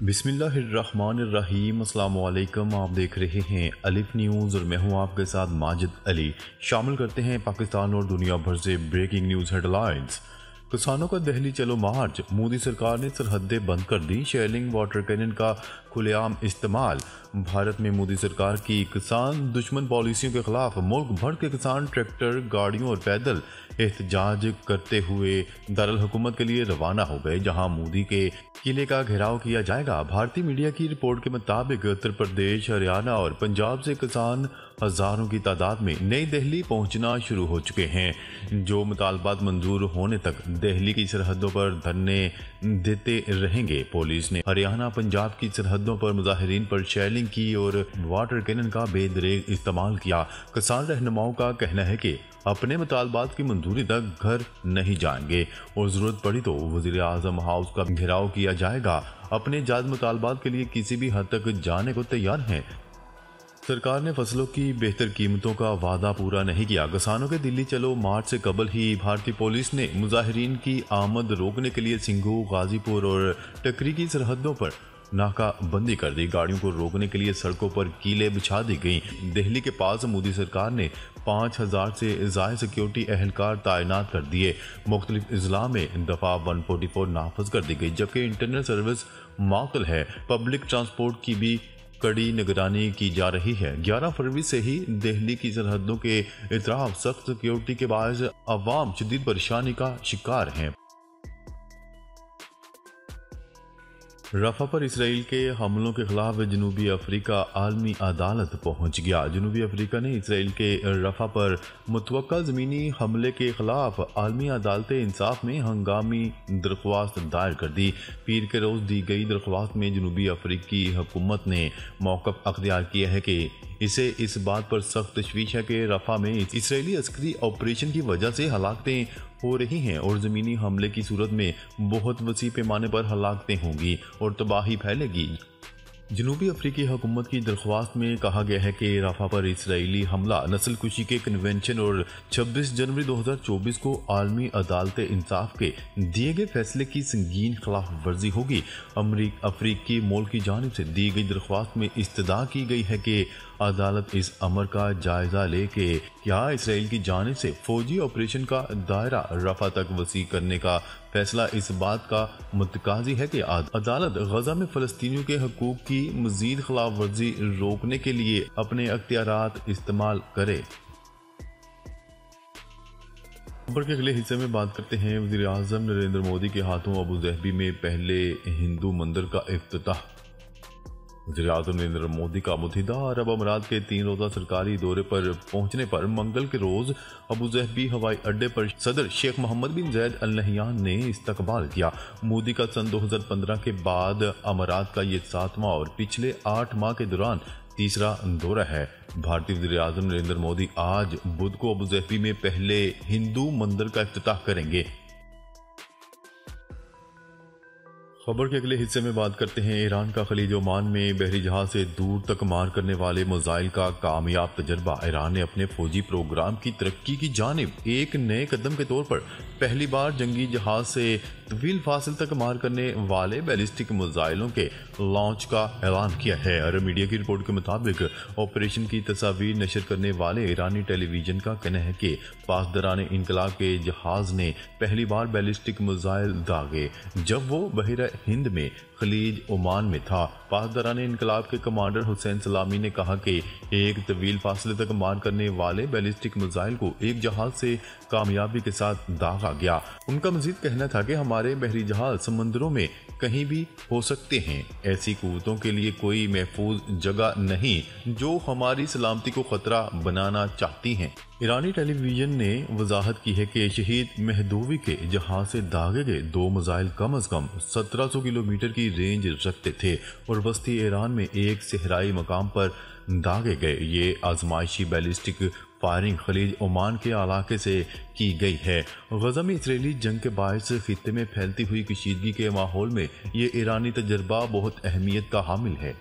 बिस्मिल्लाहिर्रहमानिर्रहीम। अस्सलाम वालेकुम। आप देख रहे हैं अलिफ न्यूज़ और मैं हूं आपके साथ माजिद अली। शामिल करते हैं पाकिस्तान और दुनिया भर से ब्रेकिंग न्यूज़ हेडलाइंस। किसानों का दिल्ली चलो मार्च, मोदी सरकार ने सरहदें बंद कर दी, शेलिंग वाटर कैनन का खुलेआम इस्तेमाल। भारत में मोदी सरकार की किसान दुश्मन पॉलिसियों के खिलाफ मुल्क भर के किसान ट्रैक्टर, गाड़ियों और पैदल एहतजाज करते हुए दारुल हुकूमत के लिए रवाना हो गए, जहां मोदी के किले का घेराव किया जाएगा। भारतीय मीडिया की रिपोर्ट के मुताबिक उत्तर प्रदेश, हरियाणा और पंजाब से किसान हजारों की तादाद में नई दिल्ली पहुंचना शुरू हो चुके हैं, जो मुतालबात मंजूर होने तक दिल्ली की सरहदों पर धरने देते रहेंगे। पुलिस ने हरियाणा पंजाब की सरहदों पर मुजाहिरीन पर शेलिंग की और वाटर कैनन का बेदरेग इस्तेमाल किया। किसान रहनुमाओं का कहना है कि अपने मुतालबात की मंजूरी तक घर नहीं जाएंगे और जरूरत पड़ी तो वजीर आजम हाउस का घेराव किया जाएगा। अपने जायज मुतालबात के लिए किसी भी हद तक जाने को तैयार हैं। सरकार ने फसलों की बेहतर कीमतों का वादा पूरा नहीं किया। किसानों के दिल्ली चलो मार्च से कबल ही भारतीय पुलिस ने मुजाहिरीन की आमद रोकने के लिए सिंघू, गाजीपुर और टकरी की सरहदों पर नाकाबंदी कर दी। गाड़ियों को रोकने के लिए सड़कों पर कीले बिछा दी गई। दिल्ली के पास मोदी सरकार ने 5000 से ज्यादा सिक्योरिटी एहलकार तैनात कर दिए। मुख्तलिफ अजला में दफा 144 नाफज कर दी गई, जबकि इंटरनेट सर्विस मातल है। पब्लिक ट्रांसपोर्ट की भी कड़ी निगरानी की जा रही है। 11 फरवरी से ही दिल्ली की सरहदों के इतराफ सख्त सिक्योरिटी के बायस अवाम शदीद परेशानी का शिकार हैं। रफा पर इसराइल के हमलों के खिलाफ जनूबी अफ्रीका आलमी अदालत पहुंच गया। जनूबी अफ्रीका ने इसराइल के रफा पर मुतवक्का ज़मीनी हमले के खिलाफ आलमी अदालत इंसाफ में हंगामी दरख्वास्त दायर कर दी। पीर के रोज़ दी गई दरख्वास्त में जनूबी अफ्रीकी हुकूमत ने मौक़िफ़ अख्तियार किया है कि इसे इस बात पर सख्त तशवीश है कि रफा में इसराइली अस्करी ऑपरेशन की वजह से हलाकतें हो रही हैं और ज़मीनी हमले की सूरत में बहुत वसी पैमाने पर हलाकतें होंगी और तबाही फैलेगी। जनूबी अफ्रीकी हुकूमत की दरख्वास्त में कहा गया है कि रफा पर इसराइली हमला नस्ल कुशी के कन्वेंशन और 26 जनवरी 2024 को आलमी अदालत इंसाफ के दिए गए फैसले की संगीन खिलाफ वर्जी होगी। अफ्रीकी मुल्क की जानिब से दी गई दरख्वास्त में इस्तदा की गई है कि अदालत इस अमर का जायजा ले कि क्या इसराइल की जानिब से फौजी ऑपरेशन का दायरा रफा तक वसी करने का फैसला इस बात का मुतकाजी है कि अदालत गजा में फलस्तीनियों के हकूक की मजीद खिलाफ वर्जी रोकने के लिए अपने अख्तियारात इस्तेमाल करे। खबर के अगले हिस्से में बात करते हैं वज़ीर आज़म नरेंद्र मोदी के हाथों अबू ज़हबी में पहले हिंदू मंदिर का इफ्तिताह। वज़ीर आज़म नरेंद्र मोदी का मुत्तहिदा अरब अमारात के 3 रोज़ा सरकारी दौरे पर पहुंचने पर मंगल के रोज अबू ज़हबी हवाई अड्डे पर सदर शेख मोहम्मद बिन ज़ायद अल नहयान ने इस्तकबाल किया। मोदी का सन 2015 के बाद अमारात का ये 7वां और पिछले 8 माह के दौरान तीसरा दौरा है। भारतीय वज़ीर आज़म नरेंद्र मोदी आज बुध को अबू ज़हबी में पहले हिंदू मंदिर का इफ्तिताह करेंगे। खबर के अगले हिस्से में बात करते हैं ईरान का खलीज ओमान में बहरी जहाज से दूर तक मार करने वाले मिसाइल का कामयाब तजर्बा। ईरान ने अपने फौजी प्रोग्राम की तरक्की की जानिब एक नए कदम के तौर पर पहली बार जंगी जहाज से तवील फासिल तक मार करने वाले बैलिस्टिक मिसाइलों के लॉन्च का ऐलान किया है। अरब मीडिया की रिपोर्ट के मुताबिक ऑपरेशन की तस्वीर नशर करने वाले ईरानी टेलीविजन का कहना है कि पासदारान इनकलाब के जहाज ने पहली बार बैलिस्टिक मिसाइल दागे जब वो बहरा हिंद में खलीज ओमान में था। पासदारान इनकलाब के कमांडर हुसैन सलामी ने कहा कि एक तवील फासले तक मार करने वाले बैलिस्टिक मिसाइल को एक जहाज से कामयाबी के साथ दागा गया। उनका मजीद कहना था कि हमारे बहरी जहाज समंदरों में कहीं भी हो सकते हैं। ऐसी कुव्वतों के लिए कोई महफूज जगह नहीं जो हमारी सलामती को खतरा बनाना चाहती हैं। ईरानी टेलीविजन ने वजाहत की है कि शहीद महदूवी के जहाज से दागे गए 2 मिसाइल कम अज कम 1700 किलोमीटर की रेंज रखते थे और वस्ती ईरान में एक सहराई मकाम पर दागे गए। ये आजमाइशी बैलिस्टिक फायरिंग खलीज ओमान के इलाके से की गई है। गजा में इसराइली जंग के बायस खित्ते में फैलती हुई कशीदगी के माहौल में ये ईरानी तजर्बा बहुत अहमियत का हामिल है।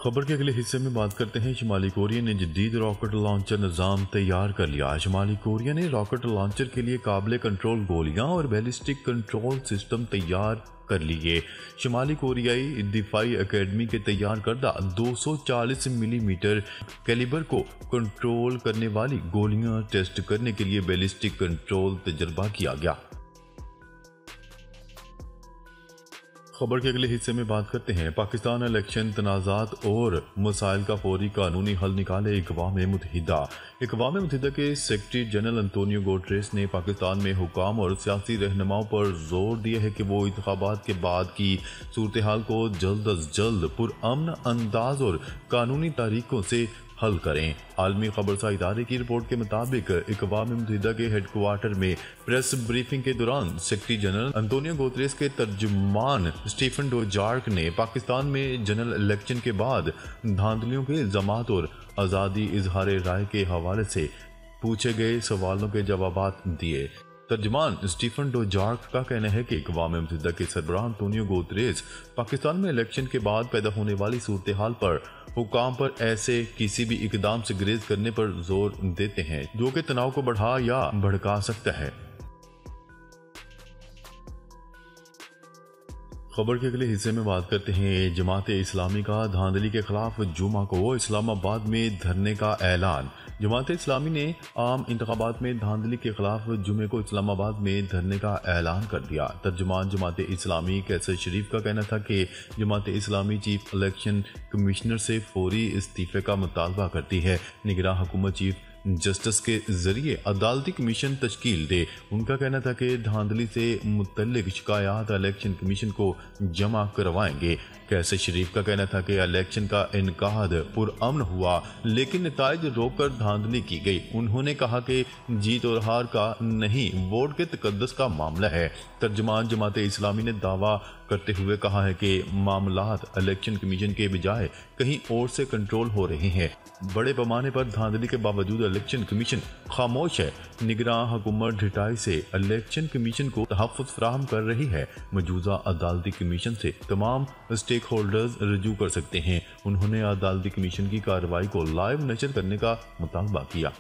खबर के अगले हिस्से में बात करते हैं। शुमाली कोरिया ने जदीद रॉकेट लॉन्चर निज़ाम तैयार कर लिया। शुमाली कोरिया ने रॉकेट लॉन्चर के लिए काबिल कंट्रोल गोलियां और बैलिस्टिक कंट्रोल सिस्टम तैयार कर लिए। शुमाली कोरियाई दिफाई एकेडमी के तैयार करदा 240 मिलीमीटर कैलिबर को कंट्रोल करने वाली गोलियां टेस्ट करने के लिए बैलिस्टिक कंट्रोल तजर्बा किया गया। खबर के अगले हिस्से में बात करते हैं। पाकिस्तान इलेक्शन तनाज़ात और मसाइल का फौरी कानूनी हल निकाले अक़वाम मुत्तहिदा। अक़वाम मुत्तहिदा के सेक्रेटरी जनरल अंतोनियो गुटेरेस ने पाकिस्तान में हुकाम और सियासी रहनुमाओं पर जोर दिया है कि वो इंतखाबात के बाद की सूरत हाल को जल्द अज जल्द पुरअमन अंदाज और कानूनी तरीकों से हल करें। आलमी खबरसा इदारे की रिपोर्ट के मुताबिक अक़वाम मुत्तहिदा के हेडक्वार्टर में प्रेस ब्रीफिंग के दौरान सेक्रेटरी जनरल अंतोनियो गुटेरेस के तर्जुमान स्टीफन डुजार्क ने पाकिस्तान में जनरल इलेक्शन के बाद धांधलियों के इल्जामात और आज़ादी इजहार राय के हवाले से पूछे गए सवालों के जवाब दिए। तर्जुमान स्टीफन डुजार्क का कहना है कि अक़वाम मुत्तहिदा के सरबराह अंतोनियो गुटेरेस पाकिस्तान में इलेक्शन के बाद पैदा होने वाली सूरत हाल पर हुकाम पर ऐसे किसी भी इकदाम से गुरेज करने पर जोर देते हैं जो कि तनाव को बढ़ा या भड़का सकता है। खबर के अगले हिस्से में बात करते हैं। जमात इस्लामी का धांधली के खिलाफ जुमा को इस्लामाबाद में धरने का ऐलान। जमात इस्लामी ने आम इंतखाबात में धांधली के खिलाफ जुमे को इस्लामाबाद में धरने का ऐलान कर दिया। तर्जुमान जमात इस्लामी कैसर शरीफ का कहना था कि Jamaat Islami chief election commissioner से फौरी इस्तीफे का मुतालबा करती है। निगरान हुकूमत चीफ जस्टिस के जरिए अदालती कमीशन तश्कील दे। उनका कहना था कि धांधली से मुतल्लिक शिकायत इलेक्शन कमीशन को जमा करवाएंगे। कैसर शरीफ का कहना था कि इलेक्शन का इनकाद पुरअमन हुआ लेकिन नताइज रोककर धांधली की गई। उन्होंने कहा कि जीत और हार का नहीं, वोट के तकद्दुस का मामला है। तर्जुमान जमात इस्लामी ने दावा करते हुए कहा है कि मामलात इलेक्शन कमीशन के बजाय कहीं और से कंट्रोल हो रहे हैं। बड़े पैमाने पर धांधली के बावजूद इलेक्शन कमीशन खामोश है। निगरान हुकूमत ढिठाई से इलेक्शन कमीशन को तहफ़्फ़ुज़ फराहम कर रही है। मौजूदा अदालती कमीशन से तमाम स्टेक होल्डर्स रजू कर सकते हैं। उन्होंने अदालती कमीशन की कार्रवाई को लाइव नशर करने का मुतालबा किया।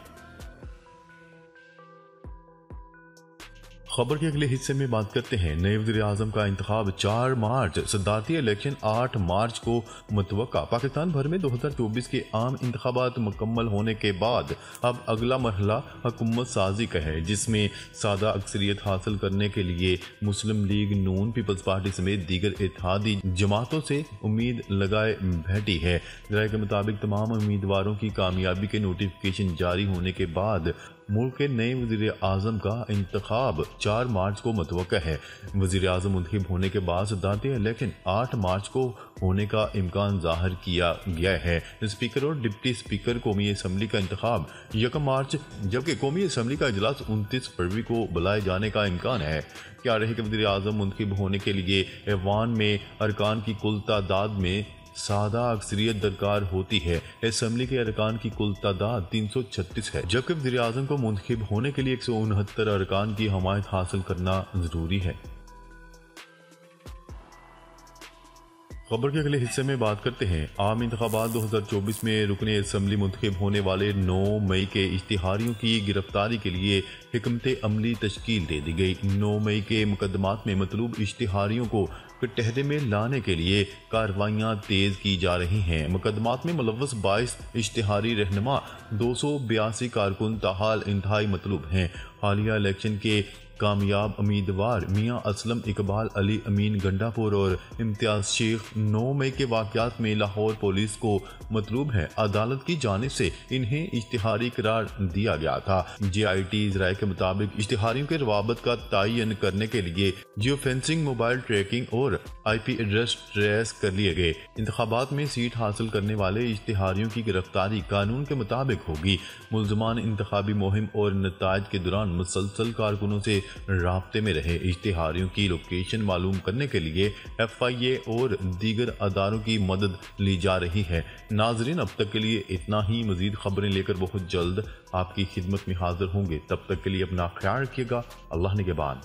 खबर के अगले हिस्से में बात करते हैं। नए वज़ीर आज़म का इंतखाब 4 मार्च, सदारती इलेक्शन 8 मार्च को मुतवक्का। पाकिस्तान भर में 2024 के आम इंतखाबात मुकम्मल होने के बाद अब अगला मरहला हुकूमत साजी का है, जिसमें सादा अक्सरियत हासिल करने के लिए मुस्लिम लीग नून, पीपल्स पार्टी समेत दीगर इत्तेहादी जमातों से उम्मीद लगाए बैठी है। राय के मुताबिक तमाम उम्मीदवारों की कामयाबी के नोटिफिकेशन जारी होने के बाद मुल्क के नए वज़ीर आज़म का इंतखाब 4 मार्च को मुतवक्का है। वज़ीर आज़म मुंतखब होने के बाद सदारती इलेक्शन 8 मार्च को होने का इम्कान जाहिर किया गया है। स्पीकर और डिप्टी स्पीकर कौमी असम्बली का इंतखाब 1 मार्च, जबकि कौमी असम्बली का इजलास 29 फरवरी को बुलाए जाने का इम्कान है। क्या रहे कि वज़ीर आज़म मुंतखब होने के लिए ऐवान में अरकान की कुल तादाद में सादा अक्सरियत दरकार होती है। असम्बली के अरकान की कुल तादाद 336 है, जबकि वज़ीर आज़म को मुंतखब होने के लिए 169 अरकान की हमायत हासिल करना जरूरी है। खबर के अगले हिस्से में बात करते हैं। आम इंतखाबात 2024 में रुकने असम्बली मुंतखब होने वाले 9 मई के इश्तिहारियों की गिरफ्तारी के लिए हिकमत अमली तश्कील दे दी गई। 9 मई के मुकदमात में मतलूब इश्तिहारियों को कटहरे में लाने के लिए कार्रवाइयाँ तेज की जा रही हैं। मुकदमात में मुलव्वस 22 इश्तिहारी रहनुमा 282 कारकुन ताहाल इंतहाई मतलूब हैं। हालिया इलेक्शन के कामयाब उम्मीदवार मियां असलम इकबाल अली अमीन गंडापुर और इम्तियाज शेख 9 मई के वाकयात में लाहौर पुलिस को मतलूब है। अदालत की जानिब से इन्हें इश्तिहारी करार दिया गया था। JIT राय के मुताबिक इश्तिहारियों के रवाबत का तयन करने के लिए जियो फेंसिंग, मोबाइल ट्रैकिंग और IP एड्रेस ट्रेस कर लिए गए। इंतखाबात में सीट हासिल करने वाले इश्तिहारियों की गिरफ्तारी कानून के मुताबिक होगी। मुल्ज़मान इंतखाबी मुहिम और नताइज के दौरान मुसलसल कारकुनों से राब्ते में रहे। इश्तिहारियों की लोकेशन मालूम करने के लिए FIA और दीगर अदारों की मदद ली जा रही है। नाजरीन, अब तक के लिए इतना ही। मजीद खबरें लेकर बहुत जल्द आपकी खिदमत में हाजिर होंगे। तब तक के लिए अपना ख्याल रखिएगा। अल्लाह निगहबान।